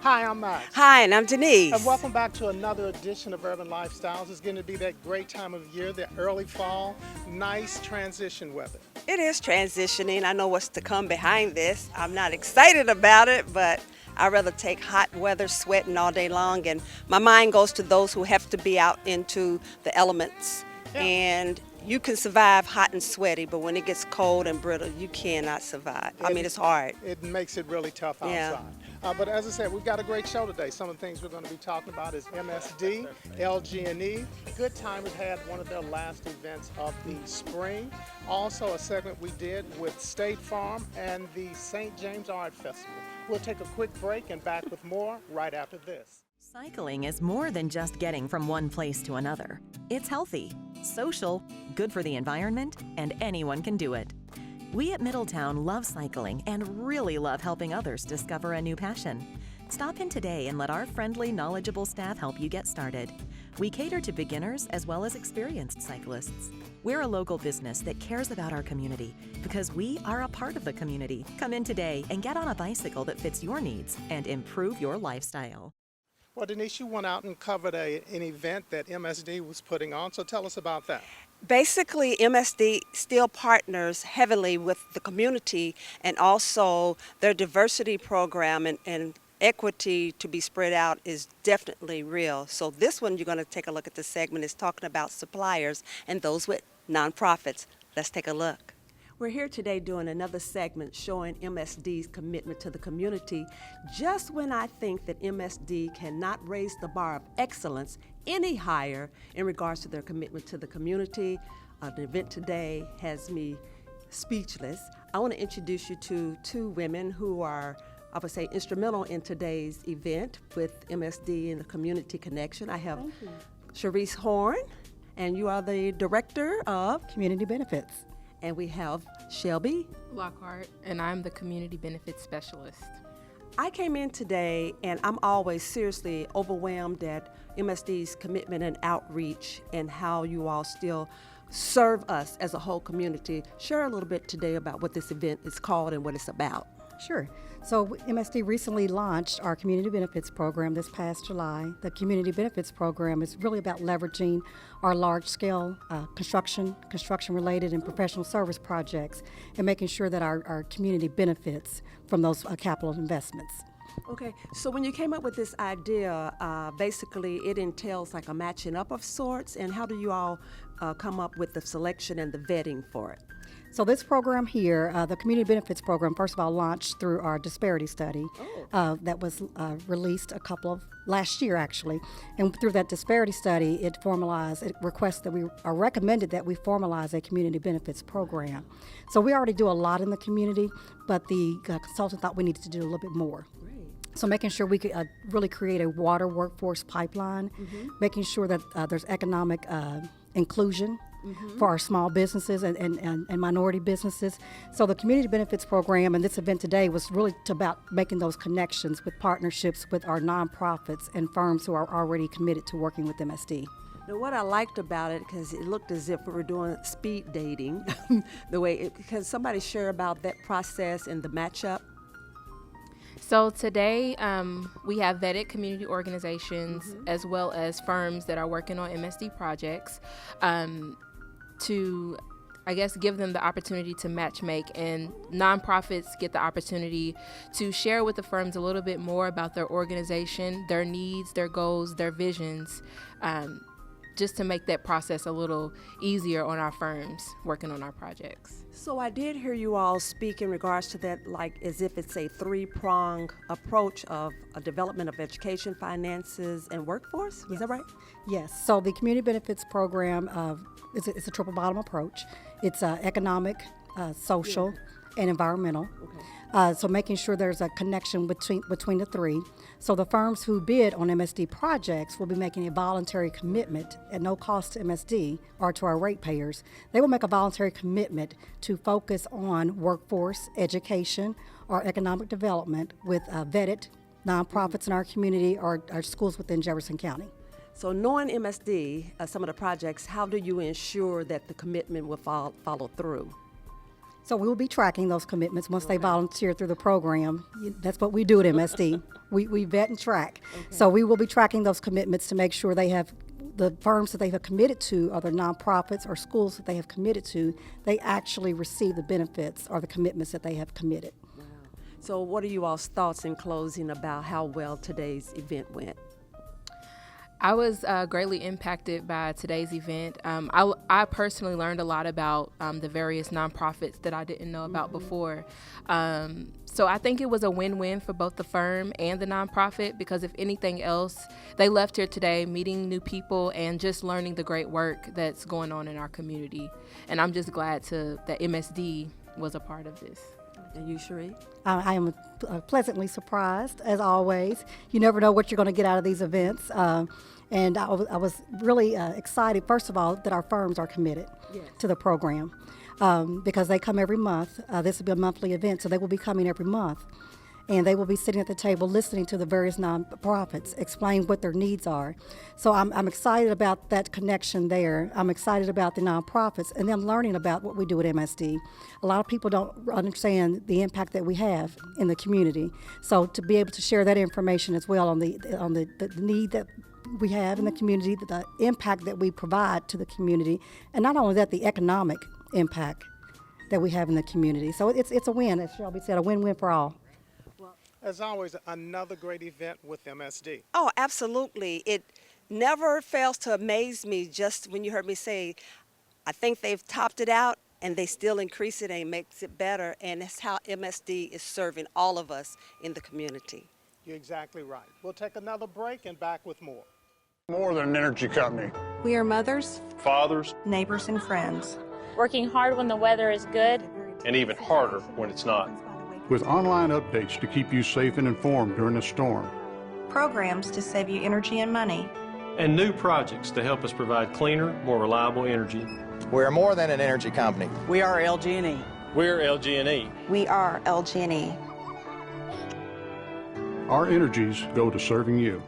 Hi, I'm Max. Hi, and I'm Denise. And welcome back to another edition of Urban Lifestyles. It's going to be that great time of year, the early fall, nice transition weather. It is transitioning. I know what's to come behind this. I'm not excited about it, but I'd rather take hot weather, sweating all day long, and my mind goes to those who have to be out into the elements. Yeah. And you can survive hot and sweaty, but when it gets cold and brittle, you cannot survive. It's hard. It makes it really tough Yeah. outside. But as I said, we've got a great show today. Some of the things we're going to be talking about is MSD, LG&E. Good Time has had one of their last events of the spring. Also a segment we did with State Farm and the St. James Art Festival. We'll take a quick break and back with more right after this. Cycling is more than just getting from one place to another. It's healthy, social, good for the environment, and anyone can do it. We at Middletown love cycling and really love helping others discover a new passion. Stop in today and let our friendly, knowledgeable staff help you get started. We cater to beginners as well as experienced cyclists. We're a local business that cares about our community because we are a part of the community. Come in today and get on a bicycle that fits your needs and improve your lifestyle. Well, Denise, you went out and covered an event that MSD was putting on, so tell us about that. Basically, MSD still partners heavily with the community, and also their diversity program and equity to be spread out is definitely real. So this one, you're going to take a look at this segment, is talking about suppliers and those with nonprofits. Let's take a look. We're here today doing another segment showing MSD's commitment to the community, just when I think that MSD cannot raise the bar of excellence any higher in regards to their commitment to the community. The event today has me speechless. I want to introduce you to two women who are, I would say, instrumental in today's event with MSD and the Community Connection. I have Sharice Horn, and you are the Director of Community Benefits. And we have Shelby Lockhart, and I'm the Community Benefits Specialist. I came in today, and I'm always seriously overwhelmed at MSD's commitment and outreach and how you all still serve us as a whole community. Share a little bit today about what this event is called and what it's about. Sure. So MSD recently launched our Community Benefits program this past July. The Community Benefits program is really about leveraging our large-scale construction-related and professional service projects and making sure that our community benefits from those capital investments. Okay, so when you came up with this idea, basically it entails like a matching up of sorts, and how do you all come up with the selection and the vetting for it? So this program here, the Community Benefits program, first of all, launched through our disparity study that was released last year, actually. And through that disparity study, it recommended that we formalize a community benefits program. So we already do a lot in the community, but the consultant thought we needed to do a little bit more. So making sure we could really create a water workforce pipeline, making sure that there's economic inclusion for our small businesses and minority businesses. So the Community Benefits Program and this event today was really about making those connections with partnerships with our nonprofits and firms who are already committed to working with MSD. Now, what I liked about it, because it looked as if we were doing speed dating, can somebody share about that process and the matchup? So today we have vetted community organizations as well as firms that are working on MSD projects to, I guess, give them the opportunity to match make, and nonprofits get the opportunity to share with the firms a little bit more about their organization, their needs, their goals, their visions, just to make that process a little easier on our firms working on our projects. So I did hear you all speak in regards to that, like as if it's a three-pronged approach of a development of education, finances, and workforce. Is that right? Yes. So the Community Benefits Program it's a triple bottom approach. It's economic, social, and environmental. So making sure there's a connection between the three. So the firms who bid on MSD projects will be making a voluntary commitment at no cost to MSD or to our ratepayers. They will make a voluntary commitment to focus on workforce, education, or economic development with vetted nonprofits in our community or our schools within Jefferson County. So knowing MSD, some of the projects, how do you ensure that the commitment will follow through? So we will be tracking those commitments once they volunteer through the program. That's what we do at MSD. We vet and track. So we will be tracking those commitments to make sure they have the firms that they have committed to, or the nonprofits or schools that they have committed to, they actually receive the benefits or the commitments that they have committed. So what are you all's thoughts in closing about how well today's event went? I was greatly impacted by today's event. I personally learned a lot about the various nonprofits that I didn't know about before. So I think it was a win-win for both the firm and the nonprofit, because if anything else, they left here today meeting new people and just learning the great work that's going on in our community. And I'm just glad that MSD was a part of this. And you, Cherie? I am pleasantly surprised, as always. You never know what you're going to get out of these events. And I was really excited, first of all, that our firms are committed to the program because they come every month. This will be a monthly event, so they will be coming every month. And they will be sitting at the table listening to the various nonprofits explain what their needs are. So I'm excited about that connection there. I'm excited about the nonprofits and them learning about what we do at MSD. A lot of people don't understand the impact that we have in the community. So to be able to share that information as well on the need that we have in the community, the impact that we provide to the community, and not only that, the economic impact that we have in the community. So it's a win, as Shelby said, a win-win for all. As always, another great event with MSD. Oh, absolutely. It never fails to amaze me just when you heard me say, I think they've topped it out and they still increase it and makes it better. And that's how MSD is serving all of us in the community. You're exactly right. We'll take another break and back with more. More than an energy company. We are mothers, Fathers, neighbors, and friends. Working hard when the weather is good. And even harder when it's not. with online updates to keep you safe and informed during a storm. Programs to save you energy and money. And new projects to help us provide cleaner, more reliable energy. We're more than an energy company. We are LG&E. We're LG&E. We are LG&E. Our energies go to serving you.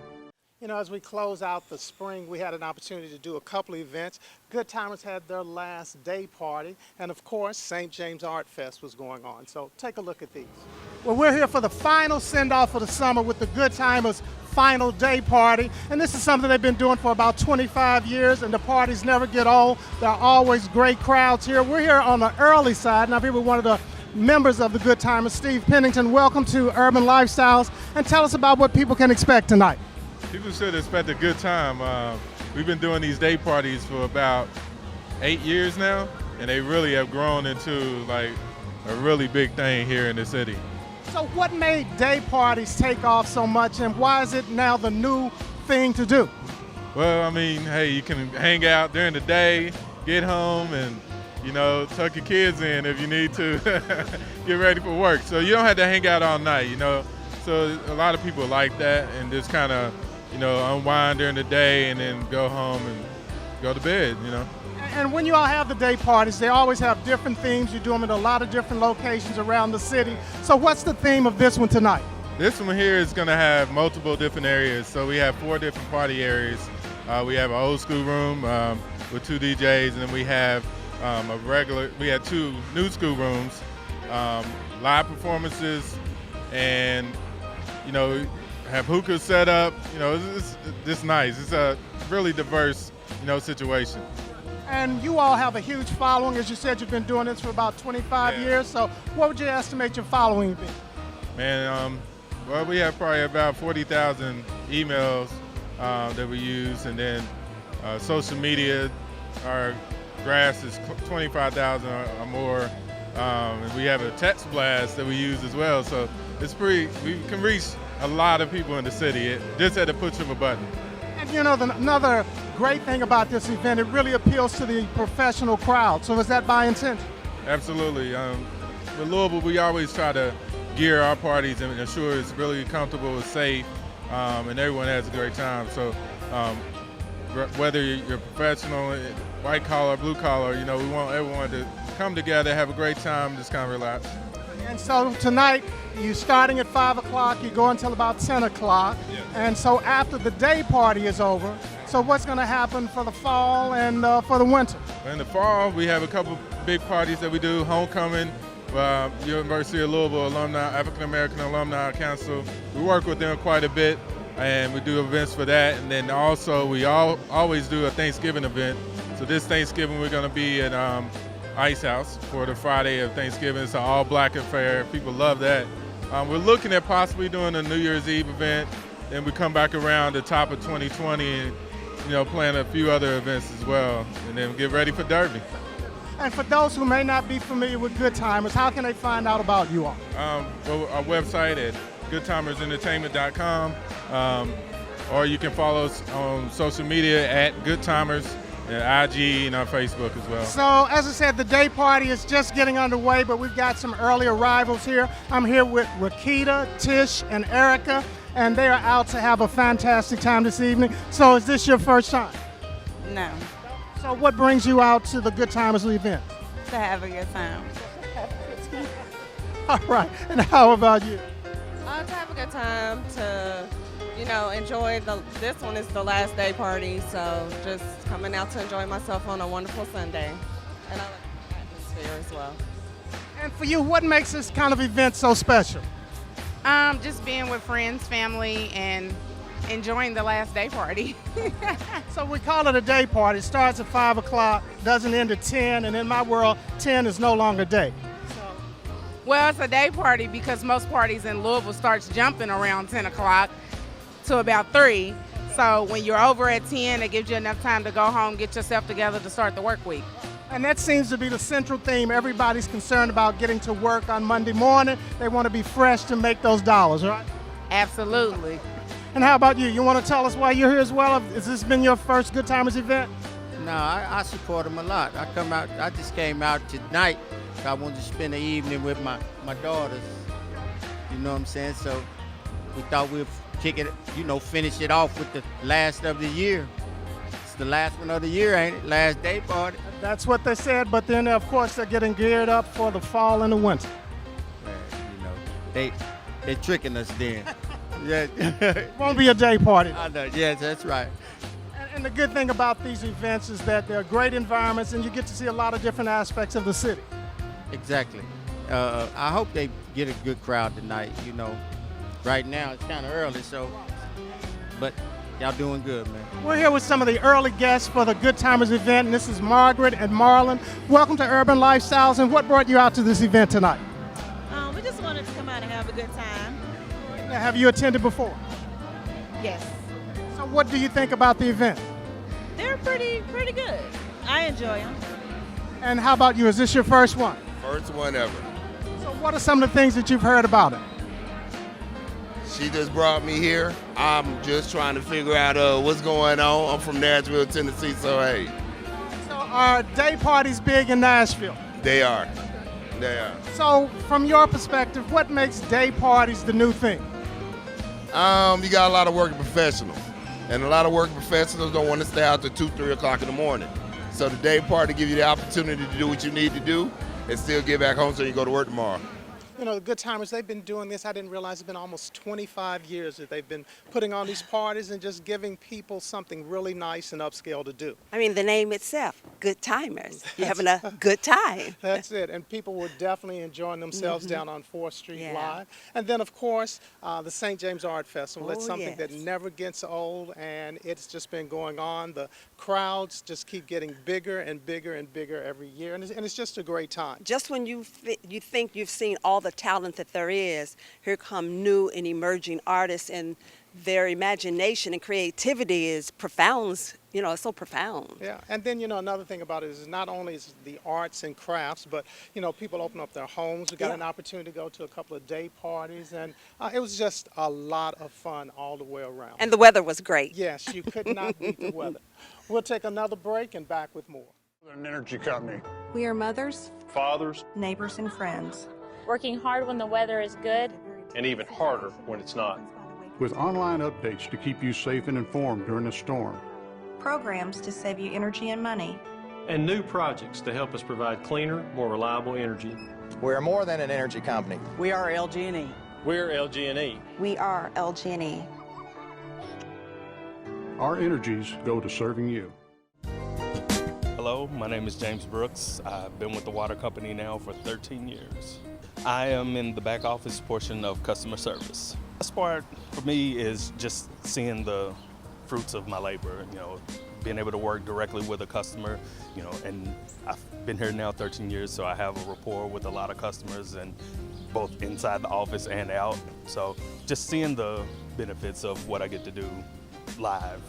You know, as we close out the spring, we had an opportunity to do a couple of events. Good Timers had their last day party, and of course, St. James Art Fest was going on. So take a look at these. Well, we're here for the final send-off of the summer with the Good Timers final day party, and this is something they've been doing for about 25 years, and the parties never get old. There are always great crowds here. We're here on the early side, and I'm here with one of the members of the Good Timers, Steve Pennington. Welcome to Urban Lifestyles, and tell us about what people can expect tonight. People should expect a good time. We've been doing these day parties for about 8 years now, and they really have grown into like a really big thing here in the city. So what made day parties take off so much, and why is it now the new thing to do? Well, I mean, hey, you can hang out during the day, get home, and you know, tuck your kids in if you need to get ready for work. So you don't have to hang out all night, you know. So a lot of people like that and just kind of, you know, unwind during the day and then go home and go to bed, you know. And when you all have the day parties, they always have different themes. You do them in a lot of different locations around the city. So what's the theme of this one tonight? This one here is going to have multiple different areas. So we have 4 different party areas. We have an old school room with 2 DJs, and then we have we had 2 new school rooms, live performances, and, you know, have hookahs set up. You know, it's just nice. It's a really diverse, you know, situation. And you all have a huge following. As you said, you've been doing this for about 25 years. So what would you estimate your following to be? Man, well, we have probably about 40,000 emails that we use, and then social media, our graphs is 25,000 or more. And we have a text blast that we use as well. So it's we can reach a lot of people in the city just at the push of a button. And you know, another great thing about this event, it really appeals to the professional crowd. So is that by intention? Absolutely. With Louisville, we always try to gear our parties and ensure it's really comfortable, it's safe, and everyone has a great time. So whether you're professional, white collar, blue collar, you know, we want everyone to come together, have a great time, just kind of relax. And so tonight, you're starting at 5 o'clock, you go until about 10 o'clock. Yes. And so after the day party is over, so what's going to happen for the fall and for the winter? In the fall, we have a couple big parties that we do, homecoming University of Louisville Alumni, African American Alumni Council. We work with them quite a bit, and we do events for that. And then also we always do a Thanksgiving event. So this Thanksgiving we're going to be at Ice House for the Friday of Thanksgiving. It's an all-black affair. People love that. We're looking at possibly doing a New Year's Eve event, and we come back around the top of 2020 and plan a few other events as well, and then get ready for Derby. And for those who may not be familiar with Good Timers, how can they find out about you all? Well, our website at goodtimersentertainment.com, or you can follow us on social media at Good Timers, and IG and on Facebook as well. So, as I said, the day party is just getting underway, but we've got some early arrivals here. I'm here with Rakita, Tish, and Erica, and they are out to have a fantastic time this evening. So, is this your first time? No, So, what brings you out to the Good Timers event? to have a good time. All right, and how about you? To have a good time, to, enjoy this one is the last day party, so just coming out to enjoy myself on a wonderful Sunday. And I like the atmosphere as well. And for you, what makes this kind of event so special? Just being with friends, family, and enjoying the last day party. So we call it a day party. It starts at 5 o'clock, doesn't end at 10, and in my world, 10 is no longer day. Well, it's a day party because most parties in Louisville starts jumping around 10 o'clock to about 3. So when you're over at 10, it gives you enough time to go home, get yourself together to start the work week. And that seems to be the central theme. Everybody's concerned about getting to work on Monday morning. They want to be fresh to make those dollars, right? Absolutely. And how about you? You want to tell us why you're here as well? Has this been your first Good Timers event? No, I support them a lot. I just came out tonight. I wanted to spend the evening with my daughters. You know what I'm saying? So we thought we'd kick it, finish it off with the last of the year. It's the last one of the year, ain't it? Last day party. That's what they said, but then of course they're getting geared up for the fall and the winter. They're tricking us then. Yeah. It won't be a day party. I know. Yes, that's right. And the good thing about these events is that they're great environments and you get to see a lot of different aspects of the city. Exactly. I hope they get a good crowd tonight. Right now it's kind of early, but y'all doing good, man. We're here with some of the early guests for the Good Timers event, and this is Margaret and Marlon. Welcome to Urban Lifestyles, and what brought you out to this event tonight? We just wanted to come out and have a good time. Now, have you attended before? Yes. So what do you think about the event? They're pretty good. I enjoy them. And how about you? Is this your first one? First one ever. So what are some of the things that you've heard about it? She just brought me here. I'm just trying to figure out what's going on. I'm from Nashville, Tennessee, so hey. So are day parties big in Nashville? They are. They are. So from your perspective, what makes day parties the new thing? You got a lot of working professionals. And a lot of working professionals don't want to stay out till 2, 3 o'clock in the morning. So the day party gives you the opportunity to do what you need to do and still get back home so you can go to work tomorrow. The Good Timers, they've been doing this. I didn't realize it's been almost 25 years that they've been putting on these parties and just giving people something really nice and upscale to do. I mean, the name itself, Good Timers. You're having a good time. That's it. And people were definitely enjoying themselves down on 4th Street Live. And then, of course, the St. James Art Festival. It's something that never gets old, and it's just been going on. The crowds just keep getting bigger and bigger and bigger every year, and it's just a great time. Just when you think you've seen all the talent that there is, here come new and emerging artists, and their imagination and creativity is profound. It's so profound. Yeah, and then another thing about it is not only is the arts and crafts, but people open up their homes. We got an opportunity to go to a couple of day parties, and it was just a lot of fun all the way around. And the weather was great. Yes, you could not beat the weather. We'll take another break and back with more. An energy company. We are mothers, Fathers. neighbors, and friends. Working hard when the weather is good. and even harder when it's not. With online updates to keep you safe and informed during a storm. Programs to save you energy and money. And new projects to help us provide cleaner, more reliable energy. We're more than an energy company. We are LG&E. We're LG&E. We are LG&E. Our energies go to serving you. Hello, my name is James Brooks. I've been with the water company now for 13 years. I am in the back office portion of customer service. The best part for me is just seeing the fruits of my labor, being able to work directly with a customer, and I've been here now 13 years, so I have a rapport with a lot of customers, and both inside the office and out. So just seeing the benefits of what I get to do live,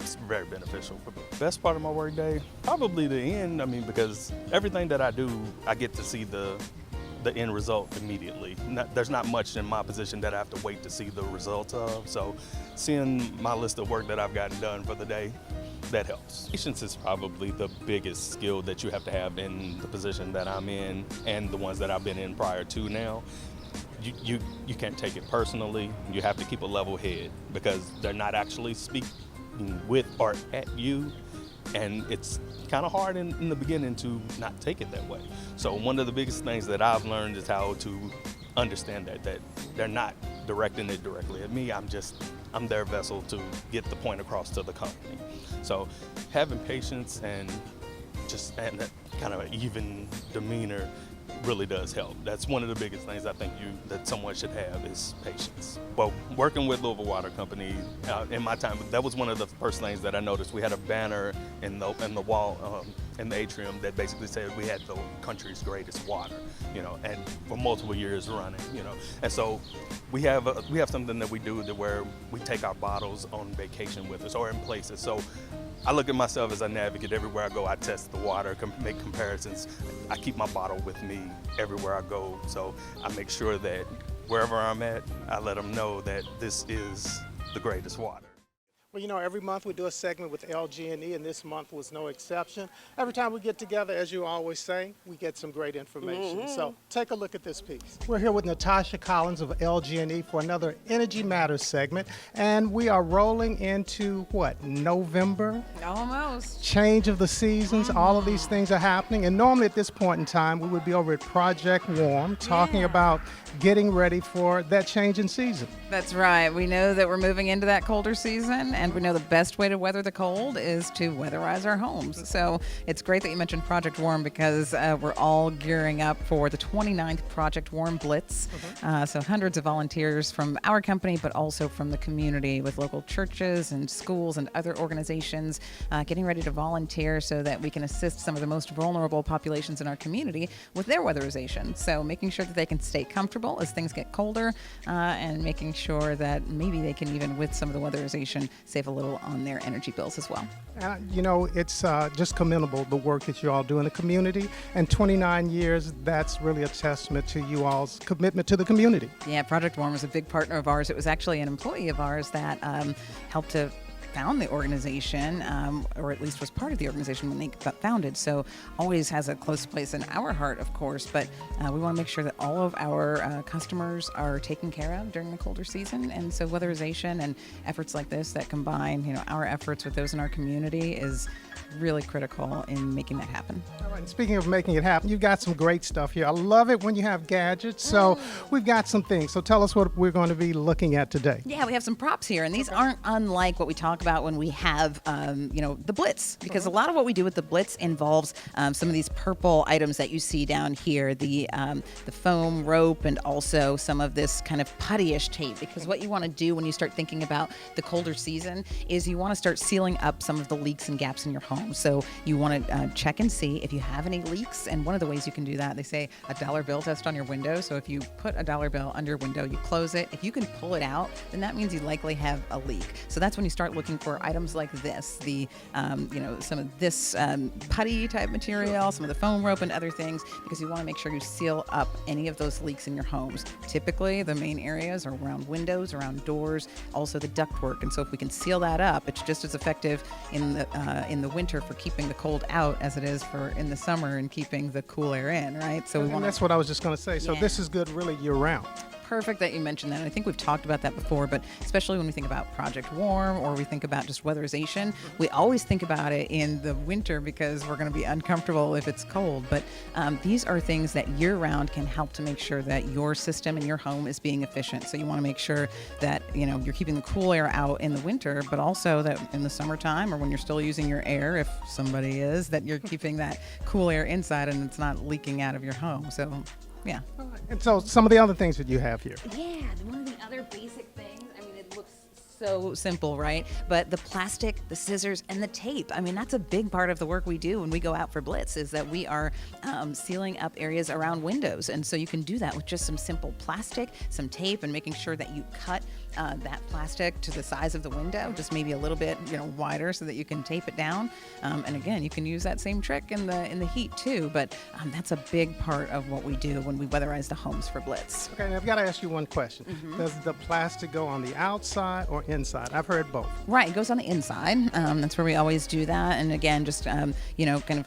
it's very beneficial for me. Best part of my work day, probably the end, because everything that I do, I get to see the end result immediately. There's not much in my position that I have to wait to see the results of, so seeing my list of work that I've gotten done for the day, that helps. Patience is probably the biggest skill that you have to have in the position that I'm in and the ones that I've been in prior to now. You can't take it personally. You have to keep a level head because they're not actually speaking with or at you, and it's kind of hard in the beginning to not take it that way. So one of the biggest things that I've learned is how to understand that they're not directing it directly at me. I'm their vessel to get the point across to the company. So having patience and that kind of even demeanor really does help. That's one of the biggest things I think that someone should have is patience. Well, working with Louisville Water Company in my time, that was one of the first things that I noticed. We had a banner in the wall in the atrium that basically said we had the country's greatest water, and for multiple years running, And so we have something that we do where we take our bottles on vacation with us or in places. So I look at myself as an advocate. Everywhere I go, I test the water, make comparisons. I keep my bottle with me everywhere I go. So I make sure that wherever I'm at, I let them know that this is the greatest water. Well, every month we do a segment with LG&E, and this month was no exception. Every time we get together, as you always say, we get some great information. So take a look at this piece. We're here with Natasha Collins of LG&E for another Energy Matters segment, and we are rolling into, November? Almost. Change of the seasons, all of these things are happening, and normally at this point in time, we would be over at Project Warm talking about getting ready for that change in season. That's right. We know that we're moving into that colder season, and we know the best way to weather the cold is to weatherize our homes. So it's great that you mentioned Project Warm because we're all gearing up for the 29th Project Warm Blitz. So hundreds of volunteers from our company, but also from the community with local churches and schools and other organizations getting ready to volunteer so that we can assist some of the most vulnerable populations in our community with their weatherization. So making sure that they can stay comfortable as things get colder and making sure that maybe they can, even with some of the weatherization, save a little on their energy bills as well. It's just commendable, the work that you all do in the community. And 29 years, that's really a testament to you all's commitment to the community. Yeah, Project Warm was a big partner of ours. It was actually an employee of ours that helped to found the organization, or at least was part of the organization when they got founded. So always has a close place in our heart, of course, but we want to make sure that all of our customers are taken care of during the colder season. And so weatherization and efforts like this that combine, our efforts with those in our community is really critical in making that happen. All right, and speaking of making it happen, you've got some great stuff here. I love it when you have gadgets. So we've got some things. So tell us what we're going to be looking at today. Yeah, we have some props here, and these aren't unlike what we talk about when we have, the Blitz, because a lot of what we do with the Blitz involves some of these purple items that you see down here, the foam rope, and also some of this kind of puttyish tape, because what you want to do when you start thinking about the colder season is you want to start sealing up some of the leaks and gaps in your home. So you want to check and see if you have any leaks, and one of the ways you can do that, they say a dollar bill test on your window. So if you put a dollar bill under your window, you close it, if you can pull it out, then that means you likely have a leak. So that's when you start looking for items like this, the some of this putty type material, some of the foam rope and other things, because you want to make sure you seal up any of those leaks in your homes. Typically the main areas are around windows, around doors, also the ductwork, and so if we can seal that up, it's just as effective in the winter for keeping the cold out as it is for in the summer and keeping the cool air in, right? So that's what I was just going to say. So this is good really year round. perfect that you mentioned that. I think we've talked about that before, but especially when we think about Project Warm or we think about just weatherization, we always think about it in the winter because we're going to be uncomfortable if it's cold. But these are things that year-round can help to make sure that your system and your home is being efficient. So you want to make sure that you're keeping the cool air out in the winter, but also that in the summertime or when you're still using your air, if somebody is, that you're keeping that cool air inside and it's not leaking out of your home. So, yeah. And so some of the other things that you have here. Yeah, one of the other basic things, I mean, it looks so simple, right? But the plastic, the scissors, and the tape. I mean, that's a big part of the work we do when we go out for Blitz is that we are sealing up areas around windows. And so you can do that with just some simple plastic, some tape, and making sure that you cut that plastic to the size of the window, just maybe a little bit wider so that you can tape it down. And again, you can use that same trick in the heat too, but that's a big part of what we do when we weatherize the homes for Blitz. Okay, I've got to ask you one question. Does the plastic go on the outside or inside? I've heard both. Right, it goes on the inside. That's where we always do that. And again, just, kind of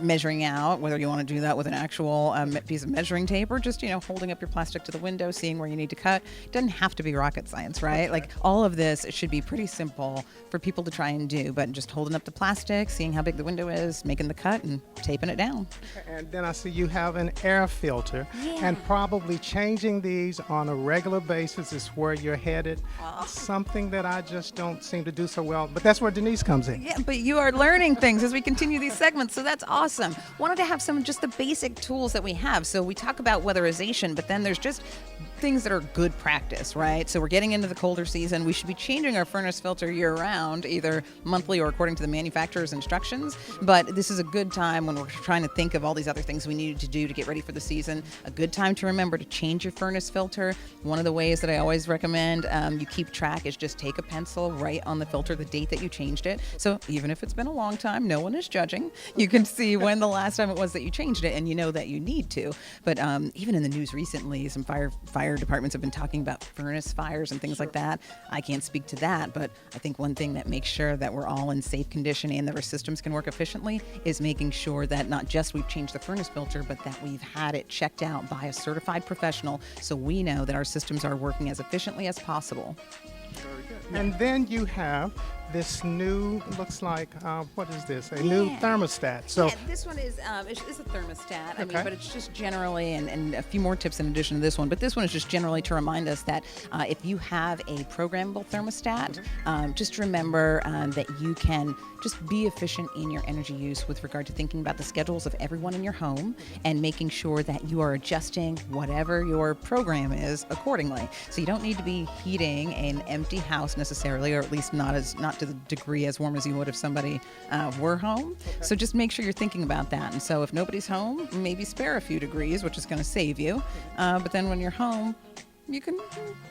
measuring out, whether you want to do that with an actual piece of measuring tape or just, holding up your plastic to the window, seeing where you need to cut. It doesn't have to be rocket science, right? Like all of this, it should be pretty simple for people to try and do, but just holding up the plastic, seeing how big the window is, making the cut and taping it down. And then I see you have an air filter, Yeah. and probably changing these on a regular basis is where you're headed. Something that I just don't seem to do so well, but that's where Denise comes in. Yeah, but you are learning things as we continue these segments, so that's awesome. Wanted to have just the basic tools that we have. So we talk about weatherization, but then there's just things that are good practice, right? So we're getting into the colder season. We should be changing our furnace filter year-round, either monthly or according to the manufacturer's instructions. But this is a good time when we're trying to think of all these other things we needed to do to get ready for the season. A good time to remember to change your furnace filter. One of the ways that I always recommend you keep track is just take a pencil, write on the filter the date that you changed it. So even if it's been a long time, no one is judging. You can see when the last time it was that you changed it, and you know that you need to. But even in the news recently, some fire departments have been talking about furnace fires and things like that. I can't speak to that, but I think one thing that makes sure that we're all in safe condition and that our systems can work efficiently is making sure that not just we've changed the furnace filter, but that we've had it checked out by a certified professional so we know that our systems are working as efficiently as possible. Very good. And then you have this new, looks like, what is this? A new thermostat. So yeah, this one is it's a thermostat. I mean, Okay. but it's just generally, and a few more tips in addition to this one, but this one is just generally to remind us that if you have a programmable thermostat, just remember that you can just be efficient in your energy use with regard to thinking about the schedules of everyone in your home and making sure that you are adjusting whatever your program is accordingly. So you don't need to be heating an empty house necessarily, or at least not to the degree as warm as you would if somebody were home. So just make sure you're thinking about that. And so if nobody's home, maybe spare a few degrees, which is going to save you. But then when you're home, you can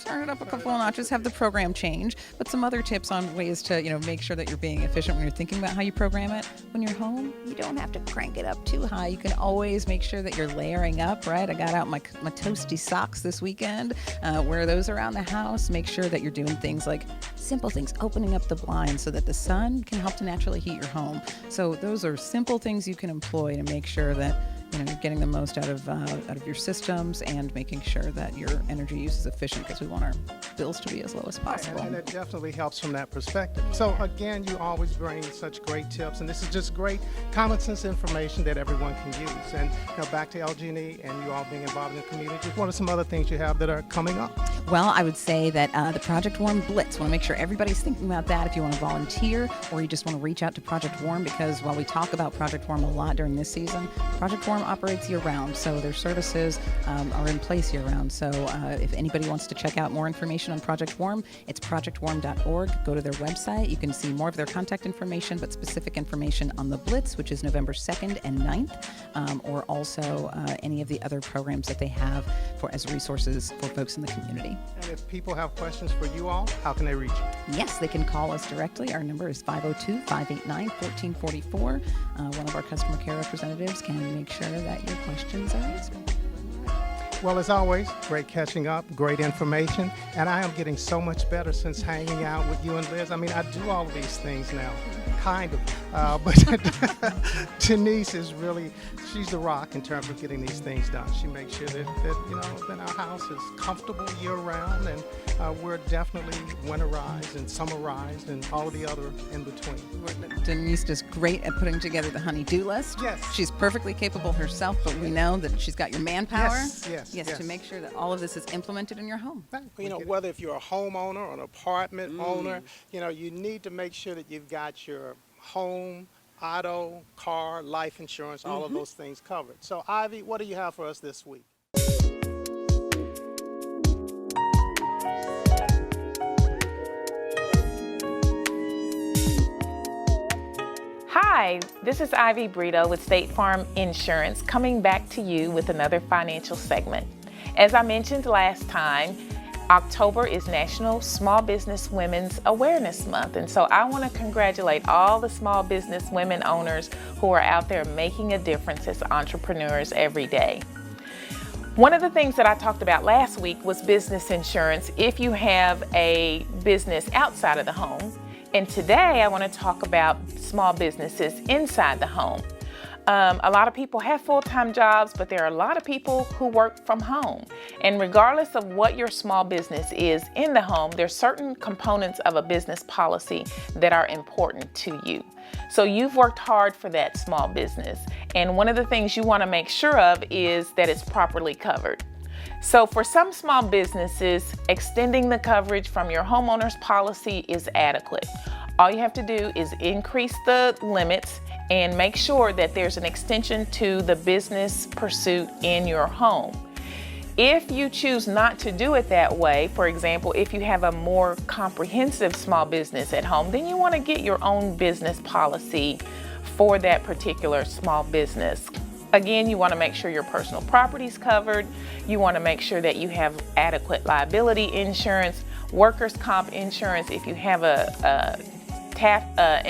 turn it up a couple of notches, have the program change. But some other tips on ways to, make sure that you're being efficient when you're thinking about how you program it. When you're home, you don't have to crank it up too high. You can always make sure that you're layering up, right? I got out my toasty socks this weekend. Wear those around the house. Make sure that you're doing things like simple things, opening up the blinds so that the sun can help to naturally heat your home. So those are simple things you can employ to make sure that you're getting the most out of your systems and making sure that your energy use is efficient, because we want our bills to be as low as possible. And it definitely helps from that perspective. So again, you always bring such great tips, and this is just great common sense information that everyone can use. And back to LG&E and you all being involved in the community, what are some other things you have that are coming up? Well, I would say that the Project Warm Blitz, want to make sure everybody's thinking about that. If you want to volunteer or you just want to reach out to Project Warm, because while we talk about Project Warm a lot during this season, Project Warm operates year-round, so their services are in place year-round. So if anybody wants to check out more information on Project Warm, it's projectwarm.org. Go to their website. You can see more of their contact information, but specific information on the Blitz, which is November 2nd and 9th, or also any of the other programs that they have as resources for folks in the community. And if people have questions for you all, how can they reach you? Yes, they can call us directly. Our number is 502-589-1444. One of our customer care representatives can make sure that your questions are answered. Well, as always, great catching up, great information, and I am getting so much better since hanging out with you and Liz. I mean, I do all of these things now, kind of. But Denise is really, she's the rock in terms of getting these things done. She makes sure that that our house is comfortable year round, and we're definitely winterized and summerized and all of the other in between. Denise is great at putting together the honey-do list. Yes. She's perfectly capable herself, but we know that she's got your manpower. Yes, to make sure that all of this is implemented in your home. Whether if you're a homeowner or an apartment owner, you need to make sure that you've got your home, auto, car, life insurance, all of those things covered. So, Ivy, what do you have for us this week? Hi, this is Ivy Brito with State Farm Insurance, coming back to you with another financial segment. As I mentioned last time, October is National Small Business Women's Awareness Month, and so I want to congratulate all the small business women owners who are out there making a difference as entrepreneurs every day. One of the things that I talked about last week was business insurance if you have a business outside of the home, and today I want to talk about small businesses inside the home. A lot of people have full-time jobs, but there are a lot of people who work from home. And regardless of what your small business is in the home, there's certain components of a business policy that are important to you. So you've worked hard for that small business. And one of the things you want to make sure of is that it's properly covered. So for some small businesses, extending the coverage from your homeowner's policy is adequate. All you have to do is increase the limits and make sure that there's an extension to the business pursuit in your home. If you choose not to do it that way, for example, if you have a more comprehensive small business at home, then you want to get your own business policy for that particular small business. Again, you want to make sure your personal property is covered. You want to make sure that you have adequate liability insurance, workers' comp insurance if you have an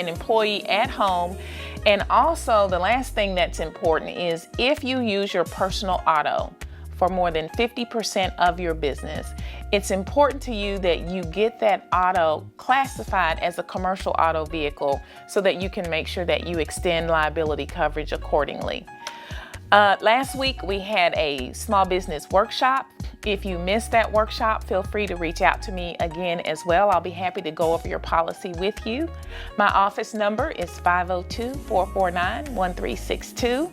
employee at home. And also, the last thing that's important is if you use your personal auto for more than 50% of your business, it's important to you that you get that auto classified as a commercial auto vehicle so that you can make sure that you extend liability coverage accordingly. Last week we had a small business workshop. If you missed that workshop, feel free to reach out to me again as well. I'll be happy to go over your policy with you. My office number is 502-449-1362.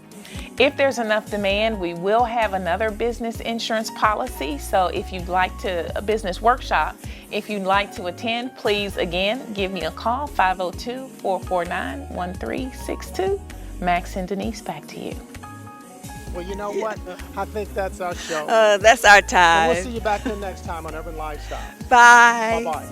If there's enough demand, we will have another business insurance policy. So if you'd like a business workshop, if you'd like to attend, please again, give me a call, 502-449-1362. Max and Denise, back to you. Well, you know what? I think that's our show. That's our time. And we'll see you back here next time on Urban Lifestyle. Bye. Bye-bye.